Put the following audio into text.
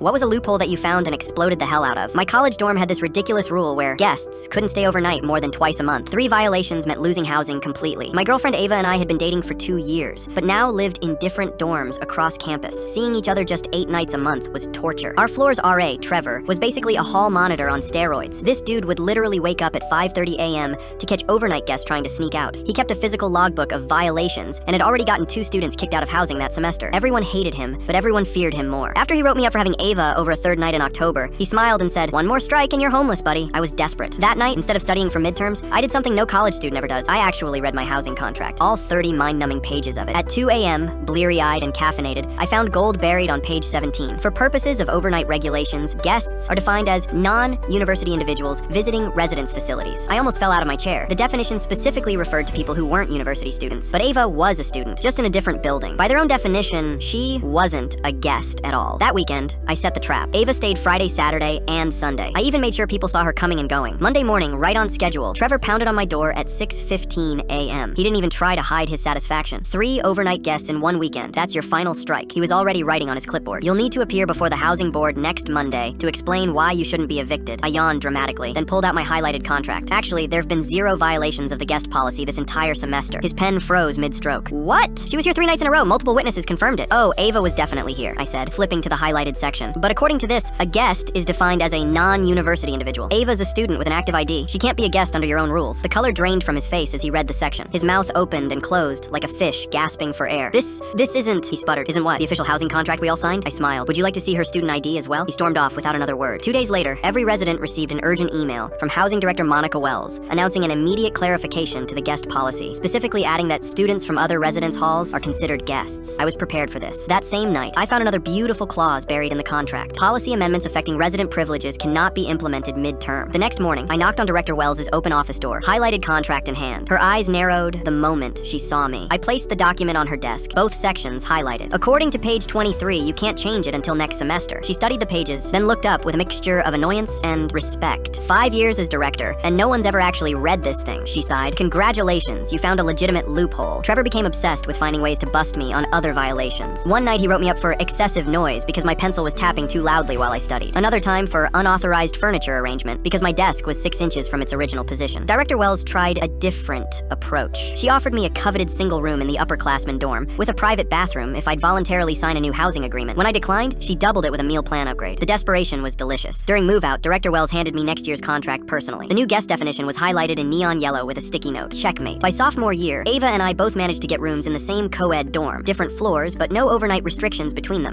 What was a loophole that you found and exploded the hell out of? My college dorm had this ridiculous rule where guests couldn't stay overnight more than twice a month. 3 violations meant losing housing completely. My girlfriend Ava and I had been dating for 2 years, but now lived in different dorms across campus. Seeing each other just 8 nights a month was torture. Our floor's RA, Trevor, was basically a hall monitor on steroids. This dude would literally wake up at 5:30 a.m. to catch overnight guests trying to sneak out. He kept a physical logbook of violations and had already gotten 2 students kicked out of housing that semester. Everyone hated him, but everyone feared him more. After he wrote me up for having Ava over a 3rd night in October, he smiled and said, "One more strike and you're homeless, buddy." I was desperate. That night, instead of studying for midterms, I did something no college student ever does. I actually read my housing contract, all 30 mind-numbing pages of it. At 2 a.m., bleary-eyed and caffeinated, I found gold buried on page 17. For purposes of overnight regulations, guests are defined as non-university individuals visiting residence facilities. I almost fell out of my chair. The definition specifically referred to people who weren't university students, but Ava was a student, just in a different building. By their own definition, she wasn't a guest at all. That weekend, I set the trap. Ava stayed Friday, Saturday, and Sunday. I even made sure people saw her coming and going. Monday morning, right on schedule, Trevor pounded on my door at 6:15 a.m. He didn't even try to hide his satisfaction. 3 overnight guests in 1 weekend. That's your final strike. He was already writing on his clipboard. "You'll need to appear before the housing board next Monday to explain why you shouldn't be evicted." I yawned dramatically, then pulled out my highlighted contract. Actually, there have been 0 violations of the guest policy this entire semester. His pen froze mid-stroke. "What? She was here 3 nights in a row. Multiple witnesses confirmed it." "Oh, Ava was definitely here," I said, flipping to the highlighted section. "But according to this, a guest is defined as a non-university individual. Ava's a student with an active ID. She can't be a guest under your own rules." The color drained from his face as he read the section. His mouth opened and closed like a fish gasping for air. This isn't," he sputtered. "Isn't what? The official housing contract we all signed?" I smiled. "Would you like to see her student ID as well?" He stormed off without another word. 2 days later, every resident received an urgent email from Housing Director Monica Wells announcing an immediate clarification to the guest policy, specifically adding that students from other residence halls are considered guests. I was prepared for this. That same night, I found another beautiful clause buried in the contract. Policy amendments affecting resident privileges cannot be implemented mid-term. The next morning, I knocked on Director Wells' open office door, highlighted contract in hand. Her eyes narrowed the moment she saw me. I placed the document on her desk, both sections highlighted. "According to page 23, you can't change it until next semester." She studied the pages, then looked up with a mixture of annoyance and respect. 5 years as director, and no one's ever actually read this thing, she sighed. "Congratulations, you found a legitimate loophole." Trevor became obsessed with finding ways to bust me on other violations. One night he wrote me up for excessive noise because my pencil was tapping too loudly while I studied. Another time for unauthorized furniture arrangement because my desk was 6 inches from its original position. Director Wells tried a different approach. She offered me a coveted single room in the upperclassmen dorm with a private bathroom if I'd voluntarily sign a new housing agreement. When I declined, she doubled it with a meal plan upgrade. The desperation was delicious. During move-out, Director Wells handed me next year's contract personally. The new guest definition was highlighted in neon yellow with a sticky note. Checkmate. By sophomore year, Ava and I both managed to get rooms in the same co-ed dorm. Different floors, but no overnight restrictions between them.